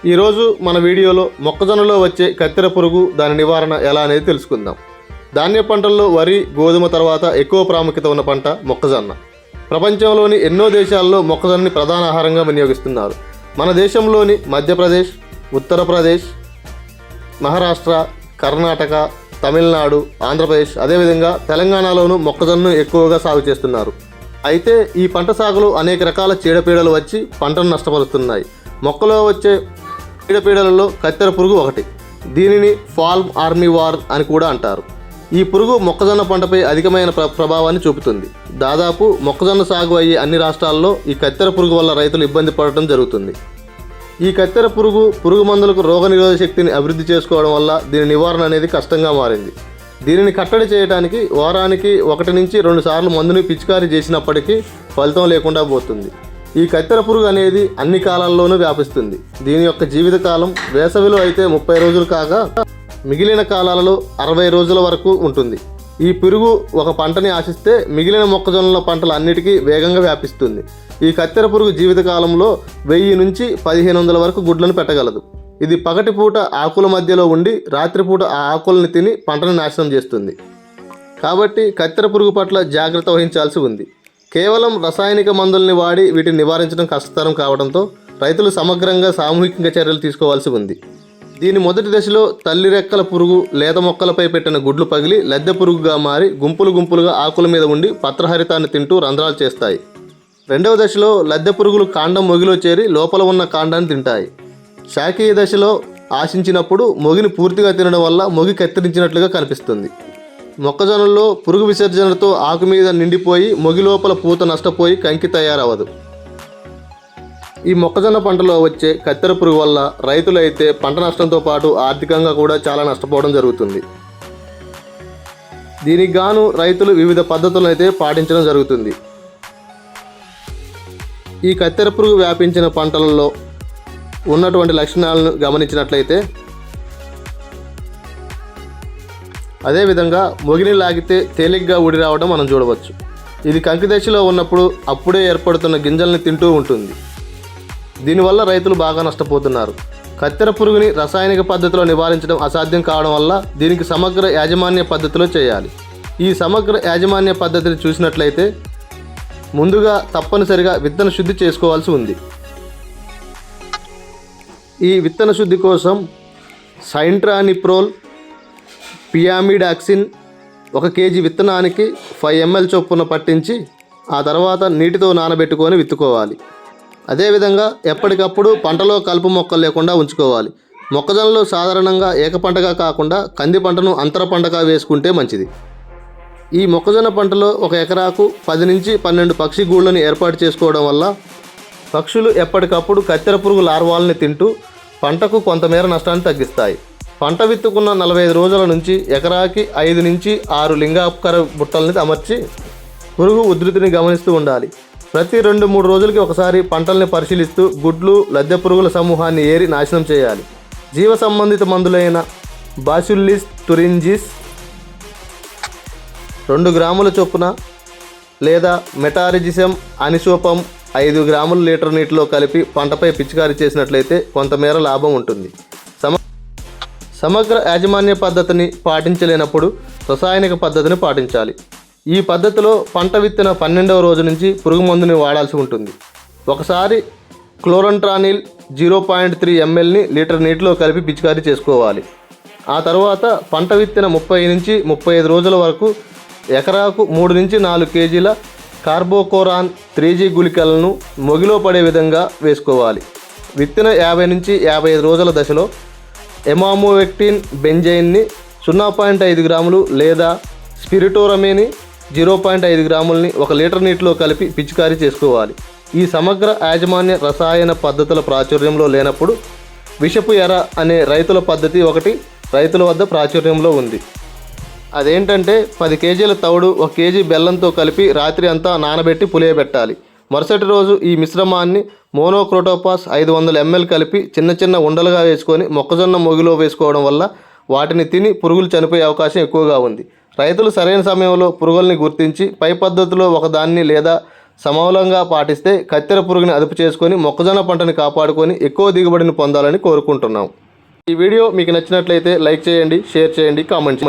ఈరోజు మన వీడియోలో మొక్కజొన్నలో వచ్చే కత్తెర పురుగు, దాని నివారణ ఎలా అనేది తెలుసుకుందాం. ధాన్య పంటల్లో వరి, గోధుమ తర్వాత ఎక్కువ ప్రాముఖ్యత ఉన్న పంట మొక్కజొన్న. ప్రపంచంలోని ఎన్నో దేశాల్లో మొక్కజొన్నని ప్రధాన ఆహారంగా వినియోగిస్తున్నారు. మన దేశంలోని మధ్యప్రదేశ్, ఉత్తరప్రదేశ్, మహారాష్ట్ర, కర్ణాటక, తమిళనాడు, ఆంధ్రప్రదేశ్, అదేవిధంగా తెలంగాణలోనూ మొక్కజొన్నను ఎక్కువగా సాగు చేస్తున్నారు. అయితే ఈ పంట సాగులో అనేక రకాల చీడపీడలు వచ్చి పంటను నష్టపరుస్తున్నాయి. మొక్కలో వచ్చే చీడపీడలలో కత్తెర పురుగు ఒకటి. దీనిని ఫాల్మ్ ఆర్మీ వార్ అని కూడా అంటారు. ఈ పురుగు మొక్కజొన్న పంటపై అధికమైన ప్రభావాన్ని చూపుతుంది. దాదాపు మొక్కజొన్న సాగు అయ్యే అన్ని రాష్ట్రాల్లో ఈ కత్తెర పురుగు వల్ల రైతులు ఇబ్బంది పడటం జరుగుతుంది. ఈ కత్తెర పురుగు మందులకు రోగనిరోధక శక్తిని అభివృద్ధి చేసుకోవడం వల్ల దీని నివారణ అనేది కష్టంగా మారింది. దీనిని కట్టడి చేయడానికి వారానికి 1 నుంచి 2 సార్లు మందుని పిచికారీ చేసినప్పటికీ ఫలితం లేకుండా పోతుంది. ఈ కత్తెర పురుగు అనేది అన్ని కాలాల్లోనూ వ్యాపిస్తుంది. దీని యొక్క జీవితకాలం వేసవిలో అయితే 30 రోజులు కాగా మిగిలిన కాలాలలో 60 రోజుల వరకు ఉంటుంది. ఈ పురుగు ఒక పంటని ఆశిస్తే మిగిలిన మొక్కజొన్నల పంటలు అన్నిటికీ వేగంగా వ్యాపిస్తుంది. ఈ కత్తెర పురుగు జీవితకాలంలో 1000 నుంచి 1500 వరకు గుడ్లను పెట్టగలదు. ఇది పగటిపూట ఆకుల మధ్యలో ఉండి రాత్రిపూట ఆ ఆకులను తిని పంటను నాశనం చేస్తుంది. కాబట్టి కత్తెర పురుగు పట్ల జాగ్రత్త వహించాల్సి ఉంది. కేవలం రసాయనిక మందుల్ని వాడి వీటిని నివారించడం కష్టతరం కావడంతో రైతులు సమగ్రంగా సామూహికంగా చర్యలు తీసుకోవాల్సి ఉంది. దీని మొదటి దశలో తల్లి రెక్కల పురుగు లేత మొక్కలపై పెట్టిన గుడ్లు పగిలి లద్దె పురుగుగా మారి గుంపులుగా ఆకుల మీద ఉండి పత్రహరితాన్ని తింటూ రంధ్రాలు చేస్తాయి. రెండవ దశలో లద్దె పురుగులు కాండం మొగిలో చేరి లోపల ఉన్న కాండాన్ని తింటాయి. శాఖీయ దశలో ఆశించినప్పుడు మొగిని పూర్తిగా తినడం వల్ల మొగి కత్తిరించినట్లుగా కనిపిస్తుంది. మొక్కజొన్నలో పురుగు విసర్జనతో ఆకు మీద నిండిపోయి మొగి లోపల పూత నష్టపోయి కంకి తయారవదు. ఈ మొక్కజొన్న పంటలో వచ్చే కత్తెర పురుగు వల్ల రైతులైతే పంట నష్టంతో పాటు ఆర్థికంగా కూడా చాలా నష్టపోవడం జరుగుతుంది. దీనికి గాను రైతులు వివిధ పద్ధతులను అయితే పాటించడం జరుగుతుంది. ఈ కత్తెర పురుగు వ్యాపించిన పంటలలో ఉన్నటువంటి లక్షణాలను గమనించినట్లయితే, అదేవిధంగా మొగిని లాగితే తేలిగ్గా ఊడి రావడం మనం చూడవచ్చు. ఇది కంకి దశలో ఉన్నప్పుడు అప్పుడే ఏర్పడుతున్న గింజల్ని తింటూ ఉంటుంది. దీనివల్ల రైతులు బాగా నష్టపోతున్నారు. కత్తెర పురుగుని రసాయనిక పద్ధతిలో నివారించడం అసాధ్యం కావడం వల్ల దీనికి సమగ్ర యాజమాన్య పద్ధతిలో చేయాలి. ఈ సమగ్ర యాజమాన్య పద్ధతిని చూసినట్లయితే ముందుగా తప్పనిసరిగా విత్తన శుద్ధి చేసుకోవాల్సి ఉంది. ఈ విత్తన శుద్ధి కోసం సైంట్రానిప్రోల్, పియామిడాక్సిన్ 1 కేజీ విత్తనానికి 5 ml చొప్పున పట్టించి ఆ తర్వాత నీటితో నానబెట్టుకొని విత్తుకోవాలి. అదేవిధంగా ఎప్పటికప్పుడు పంటలో కలుపు మొక్కలు లేకుండా ఉంచుకోవాలి. మొక్కజొన్నలో సాధారణంగా ఏకపంటగా కాకుండా కంది పంటను అంతర పంటగా వేసుకుంటే మంచిది. ఈ మొక్కజొన్న పంటలో 1 ఎకరాకు 10 నుంచి 12 పక్షి గూళ్ళని ఏర్పాటు చేసుకోవడం వల్ల పక్షులు ఎప్పటికప్పుడు కత్తెర పురుగు లార్వాల్ని తింటూ పంటకు కొంతమేర నష్టాన్ని తగ్గిస్తాయి. పంట విత్తుకున్న 45 రోజుల నుంచి ఎకరాకి 5 నుంచి 6 లింగాకర బుట్టల్ని అమర్చి పురుగు ఉధృతిని గమనిస్తూ ఉండాలి. ప్రతి 2-3 రోజులకి ఒకసారి పంటల్ని పరిశీలిస్తూ గుడ్లు, లద్దె పురుగుల సమూహాన్ని ఏరి నాశనం చేయాలి. జీవ సంబంధిత మందులైన బాసిల్లస్ తురింజిస్ 2 గ్రాముల చొప్పున లేదా మెటారిజిసం అనిసోపం 5 గ్రాముల లీటర్ నీటిలో కలిపి పంటపై పిచికారీ చేసినట్లయితే కొంతమేర లాభం ఉంటుంది. సమగ్ర యాజమాన్య పద్ధతిని పాటించలేనప్పుడు రసాయనిక పద్ధతిని పాటించాలి. ఈ పద్ధతిలో పంట విత్తిన 12వ రోజు నుంచి పురుగు మందుని వాడాల్సి ఉంటుంది. ఒకసారి క్లోరంట్రానిల్ 0.3 mlని లీటర్ నీటిలో కలిపి పిచికారీ చేసుకోవాలి. ఆ తర్వాత పంట విత్తిన 30 నుంచి 35 రోజుల వరకు ఎకరాకు 3 నుంచి 4 కేజీల కార్బోకోరాన్ 3G గుళికలను మొగిలో పడే విధంగా వేసుకోవాలి. విత్తిన 50 నుంచి 55 రోజుల దశలో ఎమామోవెక్టిన్ బెంజైన్ని 0.5 గ్రాములు లేదా స్పిరిటోరమేని 0.5 గ్రాములని 1 లీటర్ నీటిలో కలిపి పిచికారీ చేసుకోవాలి. ఈ సమగ్ర యాజమాన్య రసాయన పద్ధతుల ప్రాచుర్యంలో లేనప్పుడు విషపు ఎర అనే రైతుల పద్ధతి ఒకటి రైతుల వద్ద ప్రాచుర్యంలో ఉంది. అదేంటంటే 10 కేజీల తవుడు 1 కేజీ బెల్లంతో కలిపి రాత్రి అంతా నానబెట్టి పులియబెట్టాలి. మరుసటి రోజు ఈ మిశ్రమాన్ని మోనోక్రోటోపాస్ 500 ml కలిపి చిన్న ఉండలుగా వేసుకొని మొక్కజొన్న మొగిలో వేసుకోవడం వల్ల వాటిని తిని పురుగులు చనిపోయే అవకాశం ఎక్కువగా ఉంది. రైతులు సరైన సమయంలో పురుగుల్ని గుర్తించి పై పద్ధతిలో ఒకదాన్ని లేదా సమూలంగా పాటిస్తే కత్తెర పురుగుని అదుపు చేసుకొని మొక్కజొన్న పంటని కాపాడుకొని ఎక్కువ దిగుబడిని పొందాలని కోరుకుంటున్నాం. ఈ వీడియో మీకు నచ్చినట్లయితే లైక్ చేయండి, షేర్ చేయండి, కామెంట్ చేయండి.